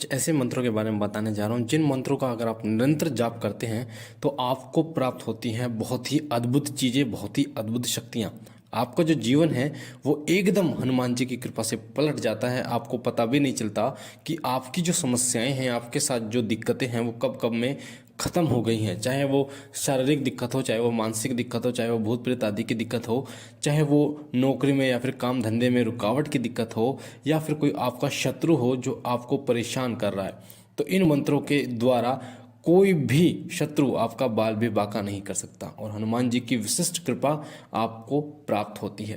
ऐसे मंत्रों के बारे में बताने जा रहा हूँ जिन मंत्रों का अगर आप निरंतर जाप करते हैं तो आपको प्राप्त होती हैं बहुत ही अद्भुत चीज़ें, बहुत ही अद्भुत शक्तियाँ। आपका जो जीवन है वो एकदम हनुमान जी की कृपा से पलट जाता है। आपको पता भी नहीं चलता कि आपकी जो समस्याएं हैं, आपके साथ जो दिक्कतें हैं वो कब कब में ख़त्म हो गई हैं। चाहे वो शारीरिक दिक्कत हो, चाहे वो मानसिक दिक्कत हो, चाहे वो भूत प्रेत आदि की दिक्कत हो, चाहे वो नौकरी में या फिर काम धंधे में रुकावट की दिक्कत हो, या फिर कोई आपका शत्रु हो जो आपको परेशान कर रहा है। तो इन मंत्रों के द्वारा कोई भी शत्रु आपका बाल भी बांका नहीं कर सकता और हनुमान जी की विशिष्ट कृपा आपको प्राप्त होती है।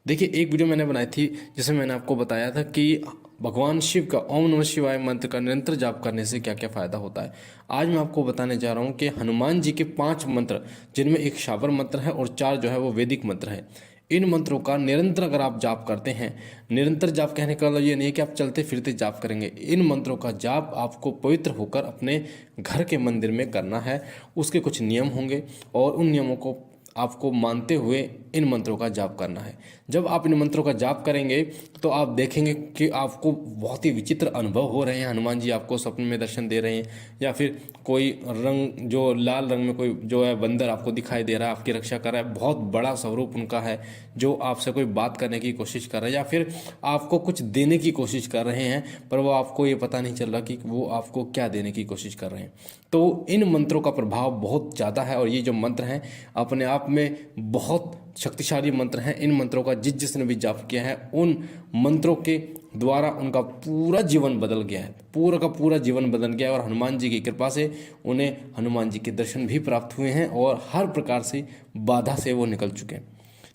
देखिए, एक वीडियो मैंने बनाई थी जिसमें मैंने आपको बताया था कि भगवान शिव का ओम नमः शिवाय मंत्र का निरंतर जाप करने से क्या क्या फायदा होता है। आज मैं आपको बताने जा रहा हूँ कि हनुमान जी के 5 मंत्र, जिनमें एक शाबर मंत्र है और 4 जो है वो वैदिक मंत्र है। इन मंत्रों का निरंतर अगर आप जाप करते हैं, निरंतर जाप कहने का मतलब ये नहीं है कि आप चलते फिरते जाप करेंगे। इन मंत्रों का जाप आपको पवित्र होकर अपने घर के मंदिर में करना है। उसके कुछ नियम होंगे और उन नियमों को आपको मानते हुए इन मंत्रों का जाप करना है। जब आप इन मंत्रों का जाप करेंगे तो आप देखेंगे कि आपको बहुत ही विचित्र अनुभव हो रहे हैं। हनुमान जी आपको स्वप्न में दर्शन दे रहे हैं, या फिर कोई रंग, जो लाल रंग में कोई जो है बंदर आपको दिखाई दे रहा है, आपकी रक्षा कर रहा है। बहुत बड़ा स्वरूप उनका है जो आपसे कोई बात करने की कोशिश कर रहा है, या फिर आपको कुछ देने की कोशिश कर रहे हैं, पर वो आपको ये पता नहीं चल रहा कि वो आपको क्या देने की कोशिश कर रहे हैं। तो इन मंत्रों का प्रभाव बहुत ज़्यादा है और ये जो मंत्र हैं अपने आप में बहुत शक्तिशाली मंत्र हैं। इन मंत्रों का जिसने भी जाप किया है, उन मंत्रों के द्वारा उनका पूरा जीवन बदल गया है, पूरा का पूरा जीवन बदल गया है। और हनुमान जी की कृपा से उन्हें हनुमान जी के दर्शन भी प्राप्त हुए हैं और हर प्रकार से बाधा से वो निकल चुके हैं।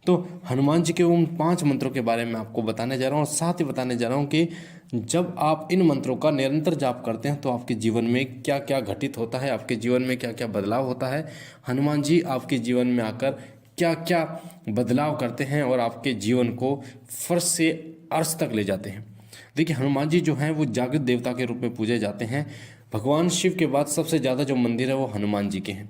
तो हनुमान जी के उन 5 मंत्रों के बारे में आपको बताने जा रहा हूँ और साथ ही बताने जा रहा हूँ कि जब आप इन मंत्रों का निरंतर जाप करते हैं तो आपके जीवन में क्या क्या घटित होता है, आपके जीवन में क्या क्या बदलाव होता है, हनुमान जी आपके जीवन में आकर क्या क्या बदलाव करते हैं और आपके जीवन को फर्श से अर्श तक ले जाते हैं। देखिए, हनुमान जी जो हैं वो जागृत देवता के रूप में पूजे जाते हैं। भगवान शिव के बाद सबसे ज़्यादा जो मंदिर है वो हनुमान जी के हैं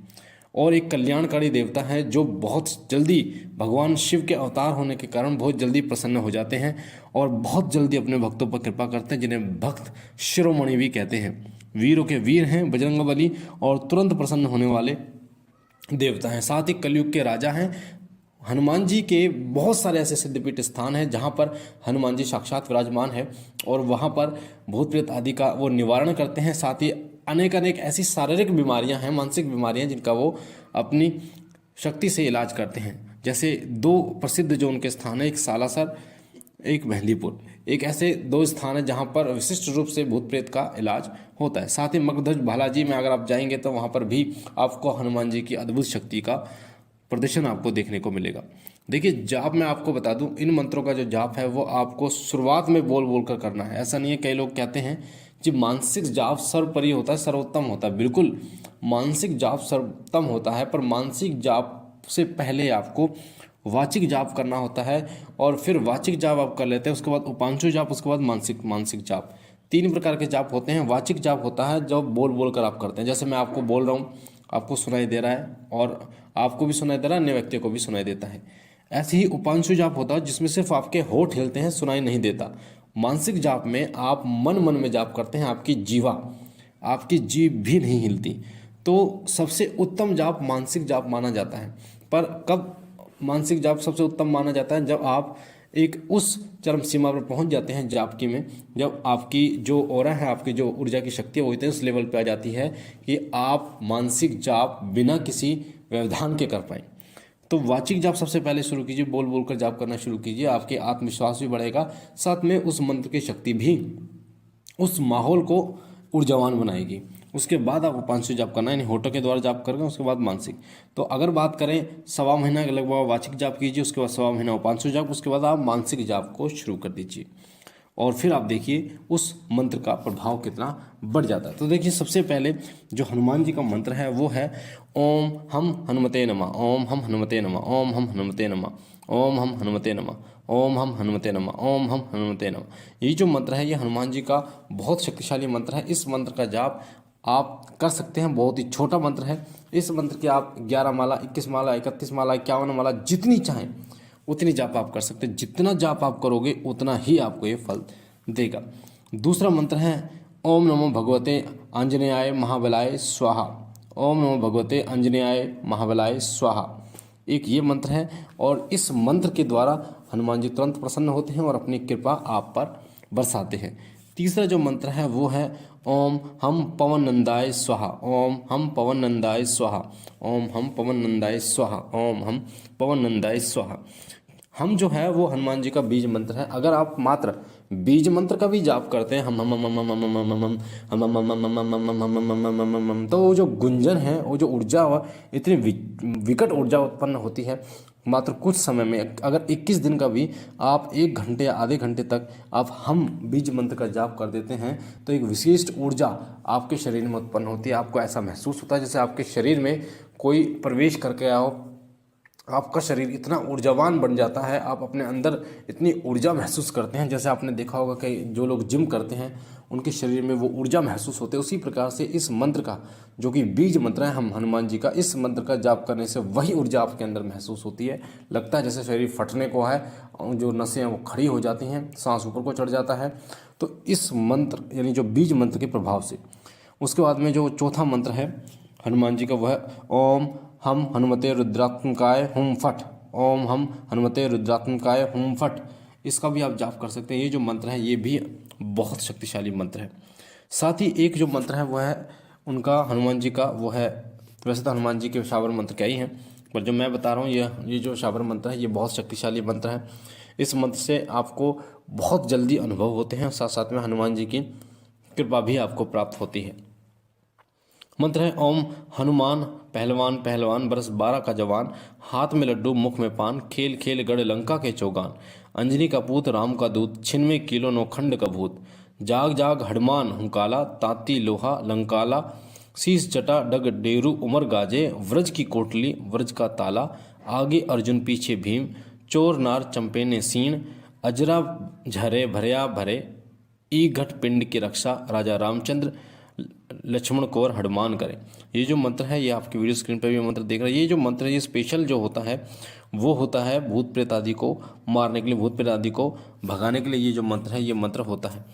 और एक कल्याणकारी देवता है जो बहुत जल्दी भगवान शिव के अवतार होने के कारण बहुत जल्दी प्रसन्न हो जाते हैं और बहुत जल्दी अपने भक्तों पर कृपा करते हैं, जिन्हें भक्त शिरोमणि भी कहते हैं। वीरों के वीर हैं बजरंगबली और तुरंत प्रसन्न होने वाले देवता हैं। साथ ही कलयुग के राजा हैं। हनुमान जी के बहुत सारे ऐसे सिद्धपीठ स्थान हैं जहाँ पर हनुमान जी साक्षात विराजमान है और वहाँ पर भूत प्रेत आदि का वो निवारण करते हैं। साथ ही अनेक अनेक ऐसी शारीरिक बीमारियां हैं, मानसिक बीमारियां, जिनका वो अपनी शक्ति से इलाज करते हैं। जैसे 2 प्रसिद्ध जो उनके स्थान है, एक सालासर, एक मेहंदीपुर, एक ऐसे 2 स्थान है जहाँ पर विशिष्ट रूप से भूत प्रेत का इलाज होता है। साथ ही मगधध्वज बालाजी में अगर आप जाएंगे तो वहाँ पर भी आपको हनुमान जी की अद्भुत शक्ति का प्रदर्शन आपको देखने को मिलेगा। देखिए, जाप मैं आपको बता दूं, इन मंत्रों का जो जाप है वो आपको शुरुआत में बोल बोल कर करना है। ऐसा नहीं है, कई लोग कहते हैं कि मानसिक जाप सर्वोपरि होता है, सर्वोत्तम होता है। बिल्कुल, मानसिक जाप सर्वोत्तम होता है, पर मानसिक जाप से पहले आपको वाचिक जाप करना होता है और फिर वाचिक जाप आप कर लेते हैं, उसके बाद उपांशु जाप, उसके बाद मानसिक जाप। 3 प्रकार के जाप होते हैं। वाचिक जाप होता है जब बोल बोल कर आप करते हैं, जैसे मैं आपको बोल रहा हूँ, आपको सुनाई दे रहा है और आपको भी सुनाई दे रहा है, अन्य व्यक्ति को भी सुनाई देता है। ऐसे ही उपांशु जाप होता है जिसमें सिर्फ आपके होठ हिलते हैं, सुनाई नहीं देता। मानसिक जाप में आप मन मन में जाप करते हैं, आपकी जीभ भी नहीं हिलती। तो सबसे उत्तम जाप मानसिक जाप माना जाता है। पर कब मानसिक जाप सबसे उत्तम माना जाता है? जब आप एक उस चरम सीमा पर पहुंच जाते हैं जाप की में, जब आपकी जो ऑरा है, आपकी जो ऊर्जा की शक्ति है वो इतने उस लेवल पे आ जाती है कि आप मानसिक जाप बिना किसी व्यवधान के कर पाएँ। तो वाचिक जाप सबसे पहले शुरू कीजिए, बोल बोल कर जाप करना शुरू कीजिए, आपके आत्मविश्वास भी बढ़ेगा, साथ में उस मंत्र की शक्ति भी उस माहौल को ऊर्जावान बनाएगी। उसके बाद आप उपांशु जाप करना, यानी होठों के द्वारा जाप करेंगे, उसके बाद मानसिक। तो अगर बात करें 1.25 महीना के लगभग वाचिक जाप कीजिए, उसके बाद 1.25 महीना उपांशु जाप, उसके बाद आप मानसिक जाप को शुरू कर दीजिए और फिर आप देखिए उस मंत्र का प्रभाव कितना बढ़ जाता है। तो देखिए, सबसे पहले जो हनुमान जी का मंत्र है वो है ओम हम हनुमते नमः, ओम हम हनुमते नमः, ओम हम हनुमते नमः, ओम हम हनुमते नमः, ओम हम हनुमते नमः, ओम हम हनुमते नमः। ये जो मंत्र है ये हनुमान जी का बहुत शक्तिशाली मंत्र है। इस मंत्र का जाप आप कर सकते हैं, बहुत ही छोटा मंत्र है। इस मंत्र की आप 11 माला, 21 माला, 31 माला, 51 माला, जितनी चाहें उतनी जाप आप कर सकते हैं। जितना जाप आप करोगे उतना ही आपको ये फल देगा। दूसरा मंत्र है ओम नमो भगवते आंजनेयाय महाबलाय स्वाहा। ओम नमो भगवते आंजनेयाय महाबलाय स्वाहा। एक ये मंत्र है और इस मंत्र के द्वारा हनुमान जी तुरंत प्रसन्न होते हैं और अपनी कृपा आप पर बरसाते हैं। तीसरा जो मंत्र है वो है ओम हम पवन नंदाय स्वाहा। ओम हम पवन नंदाय स्वाहा। ओम हम पवन नंदाय स्वाहा। ओम हम पवन नंदाय स्वाहा। हम जो है वो हनुमान जी का बीज मंत्र है। अगर आप मात्र बीज मंत्र का भी जाप करते हैं हम तो वो जो गुंजन है, वो जो ऊर्जा इतनी विकट ऊर्जा उत्पन्न होती है। मात्र कुछ समय में अगर 21 दिन का भी आप 1 घंटे या आधे घंटे तक आप हम बीज मंत्र का जाप कर देते हैं तो एक विशिष्ट ऊर्जा आपके शरीर में उत्पन्न होती है। आपको ऐसा महसूस होता है जैसे आपके शरीर में कोई प्रवेश करके आया हो। आपका शरीर इतना ऊर्जावान बन जाता है, आप अपने अंदर इतनी ऊर्जा महसूस करते हैं। जैसे आपने देखा होगा कि जो लोग जिम करते हैं उनके शरीर में वो ऊर्जा महसूस होते है। उसी प्रकार से इस मंत्र का, जो कि बीज मंत्र है हम हनुमान जी का, इस मंत्र का जाप करने से वही ऊर्जा आपके अंदर महसूस होती है। लगता है जैसे शरीर फटने को है, जो नसें हैं वो खड़ी हो जाती हैं, सांस ऊपर को चढ़ जाता है। तो इस मंत्र यानी जो बीज मंत्र के प्रभाव से, उसके बाद में जो चौथा मंत्र है हनुमान जी का वह ओम हम हनुमते रुद्रात्मकाय हुम फट। ओम हम हनुमते रुद्रात्मकाय हुम फट। इसका भी आप जाप कर सकते हैं। ये जो मंत्र है ये भी बहुत शक्तिशाली मंत्र है। साथ ही एक जो मंत्र है वह है उनका हनुमान जी का, वो है, वैसे तो हनुमान जी के शाबर मंत्र क्या ही हैं, पर जो मैं बता रहा हूँ ये जो शाबर मंत्र है ये बहुत शक्तिशाली मंत्र है। इस मंत्र से आपको बहुत जल्दी अनुभव होते हैं, साथ साथ में हनुमान जी की कृपा भी आपको प्राप्त होती है। मंत्र है ओम हनुमान पहलवान पहलवान बरस 12 का जवान, हाथ में लड्डू मुख में पान, खेल खेल गढ़ लंका के चौगान, अंजनी का पूत राम का दूत, छिन्मे किलो नौखंड का भूत, जाग जाग हडमान हुंकाला, ताती लोहा लंकाला, शीस जटा डग डेरू उमर गाजे, व्रज की कोटली व्रज का ताला, आगे अर्जुन पीछे भीम, चोर नार चंपे ने सीण, अजरा झरे भरया भरे, ई घट पिंड की रक्षा, राजा रामचंद्र लक्ष्मण कौर हनुमान करे। ये जो मंत्र है ये आपकी वीडियो स्क्रीन पर भी मंत्र देख रहे हैं। ये जो मंत्र है ये स्पेशल जो होता है वो होता है भूत प्रेत आदि को मारने के लिए, भूत प्रेत आदि को भगाने के लिए ये जो मंत्र है ये मंत्र होता है।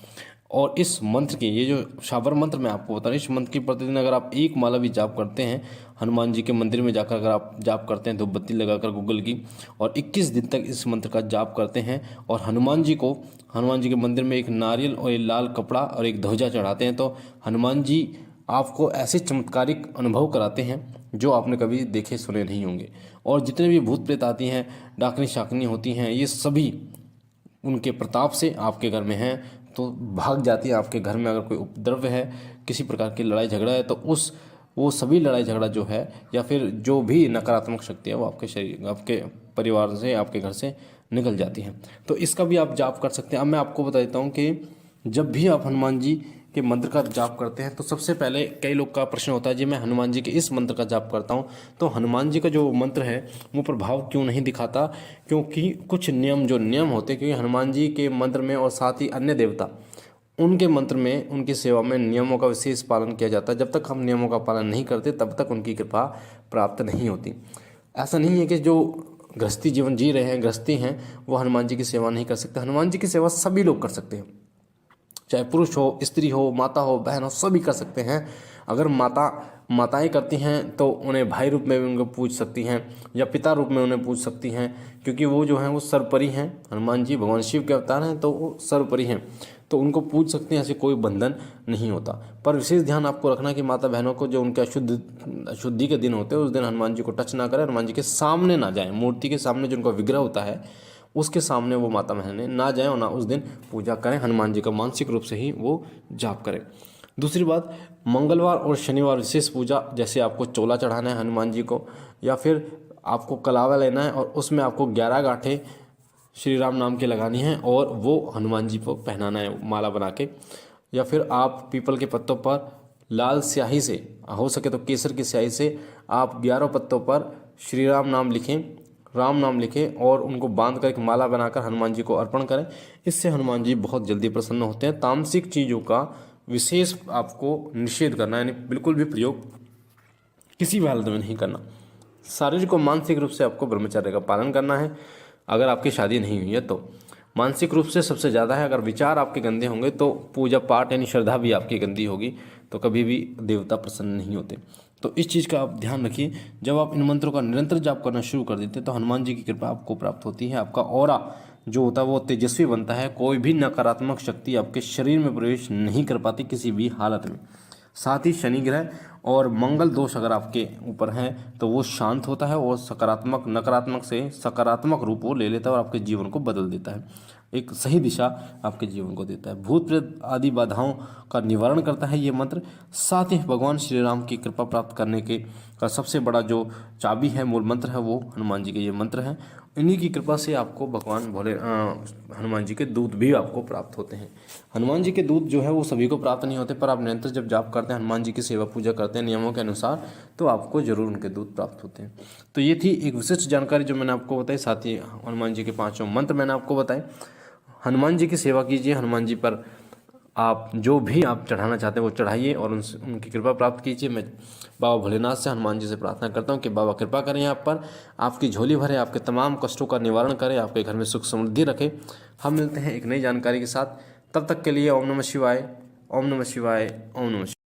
और इस मंत्र की, ये जो शाबर मंत्र मैं आपको बता रहा हूँ, इस मंत्र की प्रतिदिन अगर आप एक माला भी जाप करते हैं, हनुमान जी के मंदिर में जाकर अगर आप जाप करते हैं धूपबत्ती लगाकर गूगल की, और 21 दिन तक इस मंत्र का जाप करते हैं और हनुमान जी के मंदिर में एक नारियल और एक लाल कपड़ा और एक ध्वजा चढ़ाते हैं, तो हनुमान जी आपको ऐसे चमत्कारिक अनुभव कराते हैं जो आपने कभी देखे सुने नहीं होंगे। और जितने भी भूत प्रेत आती हैं, डाकनी शाकनी होती हैं, ये सभी उनके प्रताप से आपके घर में हैं तो भाग जाती है। आपके घर में अगर कोई उपद्रव है, किसी प्रकार की लड़ाई झगड़ा है, तो वो सभी लड़ाई झगड़ा जो है या फिर जो भी नकारात्मक शक्ति है वो आपके शरीर, आपके परिवार से, आपके घर से निकल जाती हैं। तो इसका भी आप जाप कर सकते हैं। अब मैं आपको बता देता हूँ कि जब भी आप हनुमान जी के मंत्र का जाप करते हैं तो सबसे पहले कई लोग का प्रश्न होता है जी मैं हनुमान जी के इस मंत्र का जाप करता हूँ तो हनुमान जी का जो मंत्र है वो प्रभाव क्यों नहीं दिखाता, क्योंकि कुछ नियम होते हैं। क्योंकि हनुमान जी के मंत्र में और साथ ही अन्य देवता उनके मंत्र में, उनकी सेवा में नियमों का विशेष पालन किया जाता है। जब तक हम नियमों का पालन नहीं करते तब तक उनकी कृपा प्राप्त नहीं होती। ऐसा नहीं है कि जो गृहस्थी जीवन जी रहे हैं, गृहस्थी हैं, वो हनुमान जी की सेवा नहीं कर सकते। हनुमान जी की सेवा सभी लोग कर सकते हैं, चाहे पुरुष हो, स्त्री हो, माता हो, बहन हो, सभी कर सकते हैं। अगर माताएं करती हैं तो उन्हें भाई रूप में भी उनको पूज सकती हैं या पिता रूप में उन्हें पूज सकती हैं, क्योंकि वो जो हैं वो सर्वोपरि हैं। हनुमान जी भगवान शिव के अवतार हैं तो वो सर्वोपरि हैं, तो उनको पूज सकते हैं, ऐसे कोई बंधन नहीं होता। पर विशेष ध्यान आपको रखना कि माता बहनों को जो उनके अशुद्धि के दिन होते हैं उस दिन हनुमान जी को टच ना करें, हनुमान जी के सामने ना जाएं, मूर्ति के सामने जो उनका विग्रह होता है उसके सामने वो माता बहनें ना जाएं और ना उस दिन पूजा करें। हनुमान जी का मानसिक रूप से ही वो जाप करें। दूसरी बात, मंगलवार और शनिवार विशेष पूजा, जैसे आपको चोला चढ़ाना है हनुमान जी को, या फिर आपको कलावा लेना है और उसमें आपको 11 गांठें श्री राम नाम की लगानी है और वो हनुमान जी को पहनाना है माला बना के, या फिर आप पीपल के पत्तों पर लाल स्याही से, हो सके तो केसर की स्याही से आप 11 पत्तों पर श्री राम नाम लिखें और उनको बांध कर एक माला बनाकर हनुमान जी को अर्पण करें। इससे हनुमान जी बहुत जल्दी प्रसन्न होते हैं। तामसिक चीज़ों का विशेष आपको निषेध करना, यानी बिल्कुल भी प्रयोग किसी भी हालत में नहीं करना। शारीरिक और मानसिक रूप से आपको ब्रह्मचर्य का पालन करना है अगर आपकी शादी नहीं हुई है तो। मानसिक रूप से सबसे ज़्यादा है। अगर विचार आपके गंदे होंगे तो पूजा पाठ यानी श्रद्धा भी आपकी गंदी होगी, तो कभी भी देवता प्रसन्न नहीं होते। तो इस चीज़ का आप ध्यान रखिए। जब आप इन मंत्रों का निरंतर जाप करना शुरू कर देते हैं तो हनुमान जी की कृपा आपको प्राप्त होती है। आपका ऑरा जो होता है वो तेजस्वी बनता है। कोई भी नकारात्मक शक्ति आपके शरीर में प्रवेश नहीं कर पाती किसी भी हालत में। साथ ही शनि ग्रह और मंगल दोष अगर आपके ऊपर हैं तो वो शांत होता है और सकारात्मक नकारात्मक से सकारात्मक रूप वो ले लेता है और आपके जीवन को बदल देता है, एक सही दिशा आपके जीवन को देता है। भूत प्रेत आदि बाधाओं का निवारण करता है ये मंत्र। साथ ही भगवान श्री राम की कृपा प्राप्त करने के का सबसे बड़ा जो चाबी है, मूल मंत्र है, वो हनुमान जी के ये मंत्र हैं। इन्हीं की कृपा से आपको भगवान हनुमान जी के दूत भी आपको प्राप्त होते हैं। हनुमान जी के दूत जो है वो सभी को प्राप्त नहीं होते, पर आप निरंतर जब जाप करते हैं, हनुमान जी की सेवा पूजा करते हैं नियमों के अनुसार, तो आपको जरूर उनके दूत प्राप्त होते हैं। तो ये थी एक विशिष्ट जानकारी जो मैंने आपको बताई। साथ ही हनुमान जी के 5 मंत्र मैंने आपको बताए। हनुमान जी की सेवा कीजिए, हनुमान जी पर आप जो भी आप चढ़ाना चाहते हैं वो चढ़ाइए और उनसे उनकी कृपा प्राप्त कीजिए। मैं बाबा भोलेनाथ से, हनुमान जी से प्रार्थना करता हूँ कि बाबा कृपा करें आप पर, आपकी झोली भरे, आपके तमाम कष्टों का निवारण करें, आपके घर में सुख समृद्धि रखें। हम मिलते हैं एक नई जानकारी के साथ, तब तक के लिए ओम नमः शिवाय, ओम नमः शिवाय, ओम नमः शिवाय।